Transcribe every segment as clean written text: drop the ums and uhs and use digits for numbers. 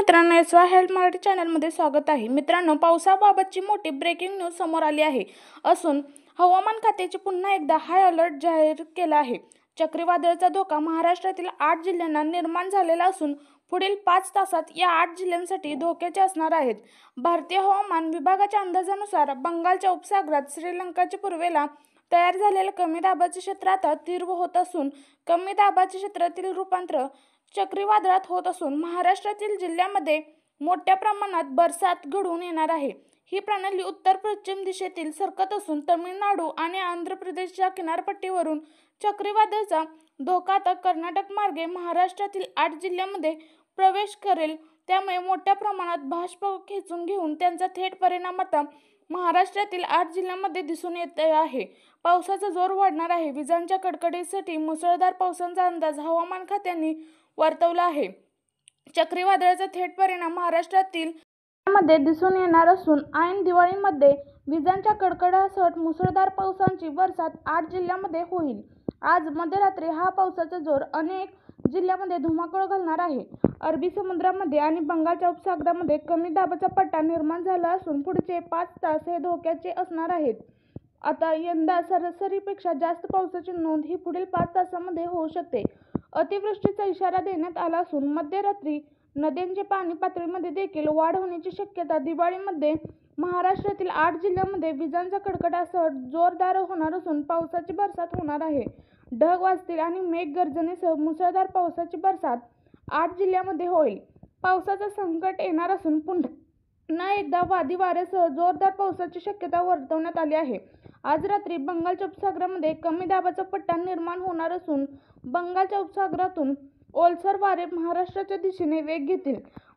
मित्रांनो, एसवाय हेल्थ मराठी चॅनलमध्ये स्वागत आहे. मित्रांनो, पावसाबाबतची मोठी ब्रेकिंग न्यूज समोर आली आहे असून हवामान खात्याने पुन्हा एकदा हाय अलर्ट जाहीर केला आहे. चक्रीवादळाचा धोका महाराष्ट्रातील 8 जिल्ह्यांना निर्माण झालेला असून पुढील 5 तासात या 8 जिल्ह्यांसाठी धोक्याचे असणार आहेत. भारतीय हवामान विभागाच्या अंदाजानुसार बंगालच्या उपसागरात श्रीलंकाच्या पूर्वेला तयार झालेले कमी दाबाचे क्षेत्र आता तीव्र होत असून कमी दाबाच्या क्षेत्रातील रूपांतर चक्रीवादळात होत असून महाराष्ट्रातील जिल्ह्यांमध्ये मोठ्या प्रमाणात बरसात घडून येणार आहे. ही प्रणाली उत्तर पश्चिम दिशेतील सरकत असून तामिळनाडू आणि आंध्र प्रदेशच्या किनारपट्टीवरून चक्रीवादळाचा धोका आता कर्नाटक मार्गे महाराष्ट्रातील 8 जिल्ह्यांमध्ये प्रवेश करेल. त्यामुळे मोठ्या प्रमाणात बाष्प खेचून घेऊन त्यांचा थेट परिणाम आता महाराष्ट्रातील 8 जिल्ह्यांमध्ये दिसून येत आहे. पावसाचा जोर वाढणार आहे. विजांच्या कडकडीसाठी मुसळधार पावसाचा अंदाज हवामान खात्याने वर्तवला आहे. चक्रीवादळाचा थेट परिणाम महाराष्ट्रातील मध्ये दिसून येणार असून ऐन दिवाळीमध्ये विजांच्या कडकडाटासह मुसळधार पावसाची बरसात 8 जिल्ह्यांमध्ये होईल. आज मध्यरात्री हा पावसाचा जोर अनेक जिल्ह्यांमध्ये धुमाकूळ घालणार आहे. अरबी समुद्रामध्ये आणि बंगालच्या उपसागरामध्ये कमी दाबाचा पट्टा निर्माण झाला असून पुढचे 5 तास हे धोक्याचे असणार आहेत. आता यंदा सरासरीपेक्षा जास्त पावसाची नोंद ही पुढील 5 तासांमध्ये होऊ शकते. अतिवृष्टीचा इशारा देण्यात आला असून मध्यरात्री नद्यांच्या पाणी पातळीमध्ये देखील वाढ होण्याची शक्यता. दिवाळीमध्ये महाराष्ट्रातील 8 जिल्ह्यांमध्ये विजांच्या कडकडाटासह जोरदार होणार असून पावसाची बरसात होणार आहे. ढग वाजतील आणि मेघगर्जनेसह मुसळधार पावसाची बरसात 8 जिल्ह्यांमध्ये होईल. पावसाचं संकट येणार असून पुन्हा एकदा वादळी वाऱ्यासह जोरदार पावसाची शक्यता वर्तवण्यात आली आहे. आज रात्री बंगालच्या उपसागरामध्ये कमी दाबाचा पट्टा निर्माण होणार असून बंगालच्या उपसागरातून ओलसर वारे महाराष्ट्राच्या दिशेने वेग घेतील.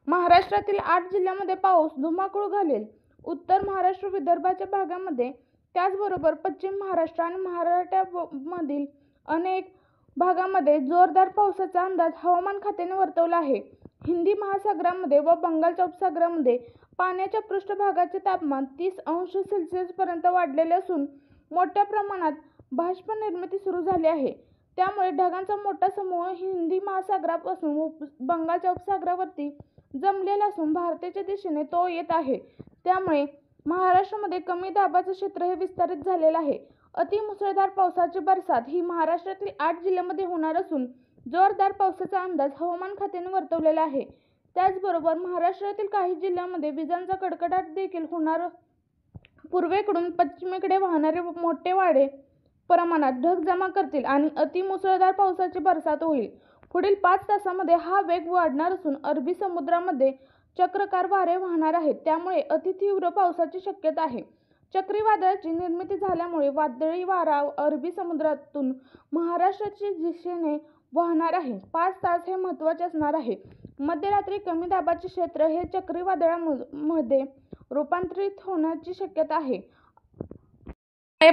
महाराष्ट्रातील 8 जिल्ह्यांमध्ये पाऊस धुमाकूळ घालेल. उत्तर महाराष्ट्र, विदर्भाच्या भागामध्ये त्याचबरोबर पश्चिम महाराष्ट्र आणि मराठवाड्यामधील अनेक भागामध्ये जोरदार पावसाचा अंदाज हवामान खात्याने वर्तवला आहे. हिंदी महासागरामध्ये व बंगालच्या उपसागरामध्ये पाण्याच्या पृष्ठभागाचे तापमान 30 अंश सेल्सिअसपर्यंत वाढलेले असून मोठ्या प्रमाणात बाष्प निर्मिती सुरू झाली आहे. त्यामुळे ढगांचा मोठा समूह हिंदी महासागरापासून बंगालच्या उपसागरावरती जमलेला असून भारताच्या दिशेने तो येत आहे. त्यामुळे महाराष्ट्रामध्ये कमी दाबाचे क्षेत्र हे विस्तारित झालेले आहे. अतिमुसळधार पावसाची बरसात ही महाराष्ट्रातील 8 जिल्ह्यांमध्ये होणार असून जोरदार पावसाचा अंदाज हवामान खात्याने वर्तवलेला आहे. त्याचबरोबर महाराष्ट्रातील काही जिल्ह्यांमध्ये विजांचा कडकडाट देखील होणार. पूर्वेकडून पश्चिमेकडे वाहणारे मोठे वारे प्रमाणात ढग जमा करतील आणि अतिमुसळधार पावसाची बरसात होईल. पुढील 5 तासांमध्ये हा वेग वाढणार असून अरबी समुद्रामध्ये चक्राकार वारे वाहणार आहेत. त्यामुळे अतितीव्र पावसाची शक्यता आहे. चक्रीवादळाची निर्मिती झाल्यामुळे वादळी वारा अरबी समुद्रातून महाराष्ट्राच्या दिशेने वाहणार आहे. 5 तास हे महत्त्वाचे असणार आहे. मध्यरात्री कमी दाबाचे क्षेत्र हे चक्रीवादळामध्ये रूपांतरित होण्याची शक्यता आहे.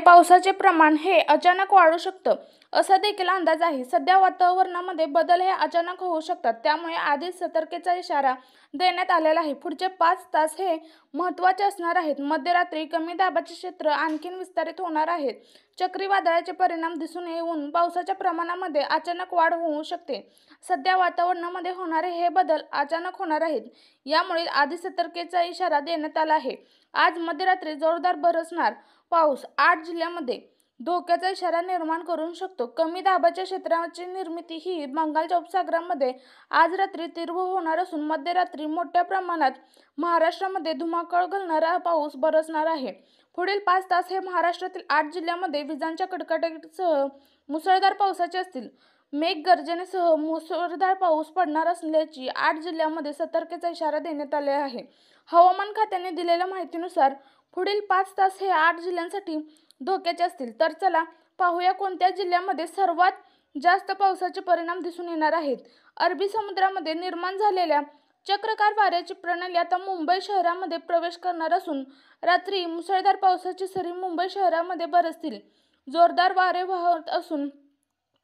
पावसाचे प्रमाण हे अचानक वाढू शकतं असा देखील अंदाज आहे. सध्या वातावरणामध्ये बदल हे अचानक होऊ शकतात. त्यामुळे आधीच सतर्कतेचा इशारा देण्यात आलेला आहे. पुढचे 5 तास हे महत्त्वाचे असणार आहेत. मध्यरात्री कमी दाबाचे क्षेत्र आणखीन विस्तारित होणार आहेत. चक्रीवादळाचे परिणाम दिसून येऊन पावसाच्या प्रमाणामध्ये अचानक वाढ होऊ शकते. सध्या वातावरणामध्ये होणारे हे बदल अचानक होणार आहेत. यामुळे आधी सतर्कतेचा इशारा देण्यात आला आहे. आज मध्यरात्री जोरदार बरसणार पाऊस 8 जिल्ह्यांमध्ये धोक्याचा इशारा निर्माण करू शकतो. कमी दाबाच्या क्षेत्राची निर्मिती ही बंगालच्या उपसागरामध्ये आज रात्री तीव्र होणार असून मध्यरात्री मोठ्या प्रमाणात महाराष्ट्रामध्ये धुमाकूळ घालणारा पाऊस बरसणार आहे. पुढील 5 तास हे महाराष्ट्रातील 8 जिल्ह्यांमध्ये विजांच्या कडकडाटासह मुसळधार पावसाचे असतील. मेघगर्जनेसह मुसळधार पाऊस पडणार असल्याची 8 जिल्ह्यांमध्ये सतर्कतेचा इशारा देण्यात आला आहे. हवामान खात्याने दिलेल्या माहितीनुसार पुढील 5 तास हे 8 जिल्ह्यांसाठी धोक्याचे असतील. तर चला पाहूया कोणत्या जिल्ह्यांमध्ये सर्वात जास्त पावसाचे परिणाम दिसून येणार आहेत. अरबी समुद्रामध्ये निर्माण झालेल्या चक्राकार वाऱ्याची प्रणाली आता मुंबई शहरामध्ये प्रवेश करणार असून रात्री मुसळधार पावसाची सरी मुंबई शहरामध्ये बरसतील. जोरदार वारे वाहत असून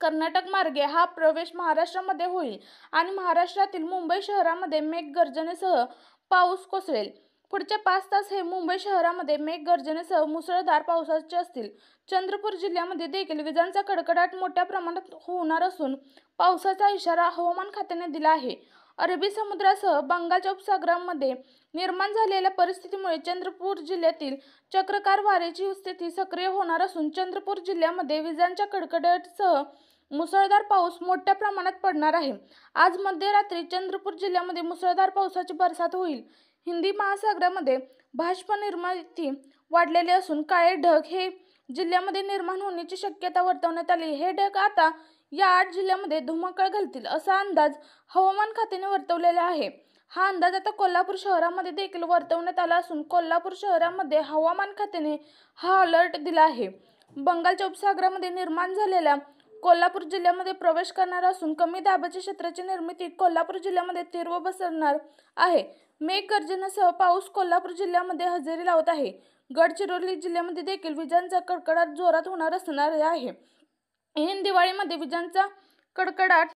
कर्नाटक मार्गे हा प्रवेश महाराष्ट्रामध्ये होईल आणि महाराष्ट्रातील मुंबई शहरामध्ये मेघगर्जनेसह पाऊस कोसळेल. पुढचे 5 तास हे मुंबई शहरामध्ये मेघगर्जनेसह मुसळधार पावसाचे असतील. चंद्रपूर जिल्ह्यामध्ये देखील विजांचा कडकडाट मोठ्या प्रमाणात होणार असून पावसाचा इशारा हवामान खात्याने दिला आहे. अरबी समुद्रासह बंगालच्या उपसागरामध्ये निर्माण झालेल्या परिस्थितीमुळे चंद्रपूर जिल्ह्यातील चक्रकार वाऱ्याची स्थिती सक्रिय होणार असून चंद्रपूर जिल्ह्यामध्ये विजांच्या कडकडाटासह मुसळधार पाऊस मोठ्या प्रमाणात पडणार आहे। आज मध्यरात्री चंद्रपूर जिल्ह्यामध्ये मुसळधार पावसाची बरसात होईल। हिंदी महासागरामध्ये बाष्प निर्मिती वाढलेली असून काळे ढग हे जिल्ह्यामध्ये निर्माण होण्याची शक्यता वर्तवण्यात आली। हे ढग आता या 8 जिल्ह्यांमध्ये धुमाकूळ घालतील असा अंदाज हवामान खात्याने वर्तवलेला आहे। हा अंदाज आता कोल्हापूर शहरामध्ये देखील वर्तवण्यात आला असून कोल्हापूर शहरामध्ये हवामान खात्याने हा अलर्ट दिला आहे। बंगालच्या उपसागरामध्ये निर्माण झालेल्या कोल्हापूर जिल्ह्यामध्ये प्रवेश करणार असून कमी दाबाच्या क्षेत्राची निर्मिती कोल्हापूर जिल्ह्यामध्ये तीव्र बसणार आहे। मेघगर्जनेसह पाऊस कोल्हापूर जिल्ह्यामध्ये हजेरी लावत आहे। गडचिरोली जिल्ह्यामध्ये देखील विजांचा कडकडाट जोरात होणार असणार आहे। ऐन दिवाळीमध्ये विजांचा कडकडाट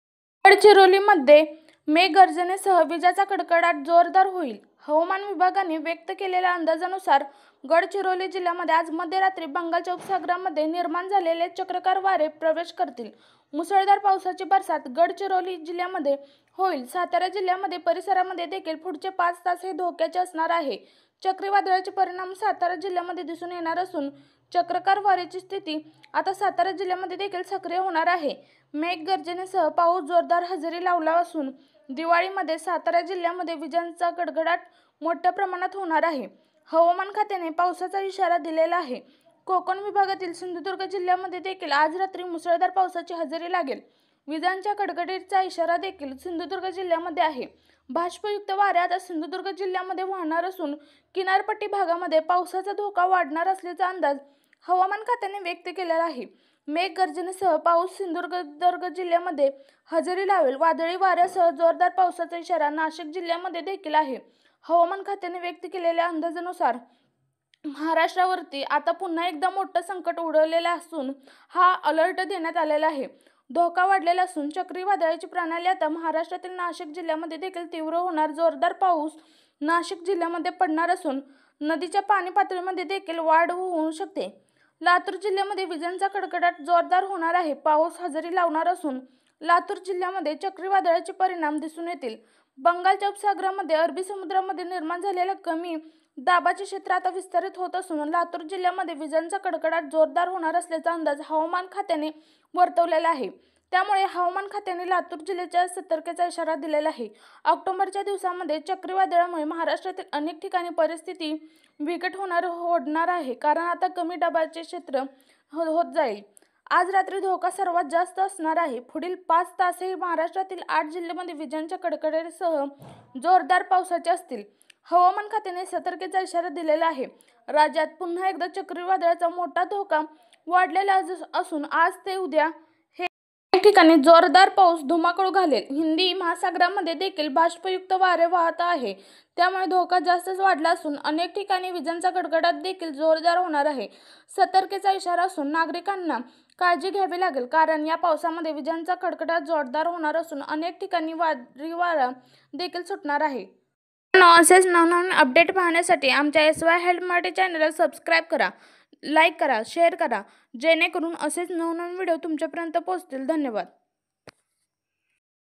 गडचिरोलीमध्ये मेघगर्जनेसह विजांचा कडकडाट जोरदार होईल। हवामान विभागाने व्यक्त केलेल्या अंदाजानुसार गडचिरोली जिल्ह्यामध्ये आज मध्यरात्री बंगालच्या उपसागरामध्ये निर्माण झालेले चक्रकार वारे प्रवेश करतील। मुसळधार पावसाची बरसात गडचिरोली जिल्ह्यामध्ये होईल। सातारा जिल्ह्यामध्ये परिसरामध्ये देखील पुढचे 5 तास हे धोक्याचे असणार आहे। चक्रीवादळाचे परिणाम सातारा जिल्ह्यामध्ये दिसून येणार असून चक्रकार वाऱ्याची स्थिती आता सातारा जिल्ह्यामध्ये देखील सक्रिय होणार आहे। मेघगर्जनेसह पाऊस जोरदार हजेरी लावला असून दिवाळीमध्ये सातारा जिल्ह्यामध्ये विजांचा कडकडाट मोठ्या प्रमाणात होणार आहे। हवामान खात्याने पावसाचा इशारा दिलेला आहे। कोकण विभागातील सिंधुदुर्ग जिल्ह्यामध्ये देखील आज रात्री मुसळधार पावसाची हजेरी लागेल। विजांच्या कडकडीचा इशारा देखील सिंधुदुर्ग जिल्ह्यामध्ये आहे। बाष्पयुक्त वारे आता सिंधुदुर्ग जिल्ह्यामध्ये वाहणार असून किनारपट्टी भागामध्ये पावसाचा धोका वाढणार असल्याचा अंदाज हवामान खात्याने व्यक्त केलेला आहे। मेघगर्जनेसह पाऊस सिंधुदुर्ग जिल्ह्यामध्ये हजेरी लावेल। वादळी वाऱ्यासह जोरदार पावसाचा इशारा नाशिक जिल्ह्यामध्ये देखील आहे। हवामान खात्याने व्यक्त केलेल्या अंदाजानुसार महाराष्ट्रावरती आता पुन्हा एकदा मोठं संकट उडवलेलं असून हा अलर्ट देण्यात आलेला आहे। धोका वाढलेला असून चक्रीवादळाची प्रणाली आता महाराष्ट्रातील नाशिक जिल्ह्यामध्ये देखील तीव्र होणार। जोरदार पाऊस नाशिक जिल्ह्यामध्ये पडणार असून नदीच्या पाणी पातळीमध्ये देखील वाढ होऊ शकते। लातूर जिल्ह्यामध्ये विजांचा कडकडाट जोरदार होणार आहे। पाऊस हजेरी लावणार असून लातूर जिल्ह्यामध्ये चक्रीवादळाचे परिणाम दिसून येतील। बंगालच्या उपसागरामध्ये अरबी समुद्रामध्ये निर्माण झालेल्या कमी दाबाचे क्षेत्र आता विस्तारित होत असून लातूर जिल्ह्यामध्ये विजांचा कडकडाट जोरदार होणार असल्याचा अंदाज हवामान खात्याने वर्तवलेला आहे। त्यामुळे हवामान खात्याने लातूर जिल्ह्याच्या सतर्कतेचा इशारा दिलेला आहे। ऑक्टोबरच्या दिवसामध्ये चक्रीवादळामुळे महाराष्ट्रातील अनेक ठिकाणी परिस्थिती बिकट होणार आहे, कारण आता कमी दाबाचे क्षेत्र होत जाईल। आज रात्री धोका सर्वात जास्त असणार आहे। पुढील 5 तास हे महाराष्ट्रातील 8 जिल्ह्यांमध्ये विजांच्या कडकडाटासह जोरदार पावसाचे असतील। हवामान खात्याने सतर्कतेचा इशारा दिलेला आहे। राज्यात पुन्हा एकदा चक्रीवादळाचा मोठा धोका वाढलेला असून आज ते उद्या अनेक ठिकाणी जोरदार पाऊस धुमाकूळ घालेल। हिंदी महासागरामध्ये देखील बाष्पयुक्त वारे वाहत आहे, त्यामुळे धोका जास्तच वाढला असून अनेक ठिकाणी विजांचा कडकडाट देखील जोरदार होणार आहे। सतर्कतेचा इशारा असून नागरिकांना काळजी घ्यावी लागेल, कारण या पावसामध्ये विजांचा कडकडाट जोरदार होणार असून अनेक ठिकाणी वादळी वारा देखील सुटणार आहे। असेच नवनवीन अपडेट पाहण्यासाठी आमच्या SY हेल्थ मराठी चॅनलला सबस्क्राईब करा, लाईक करा, शेअर करा, जेणेकरून असेच नवनवीन व्हिडिओ तुमच्यापर्यंत पोहोचतील। धन्यवाद।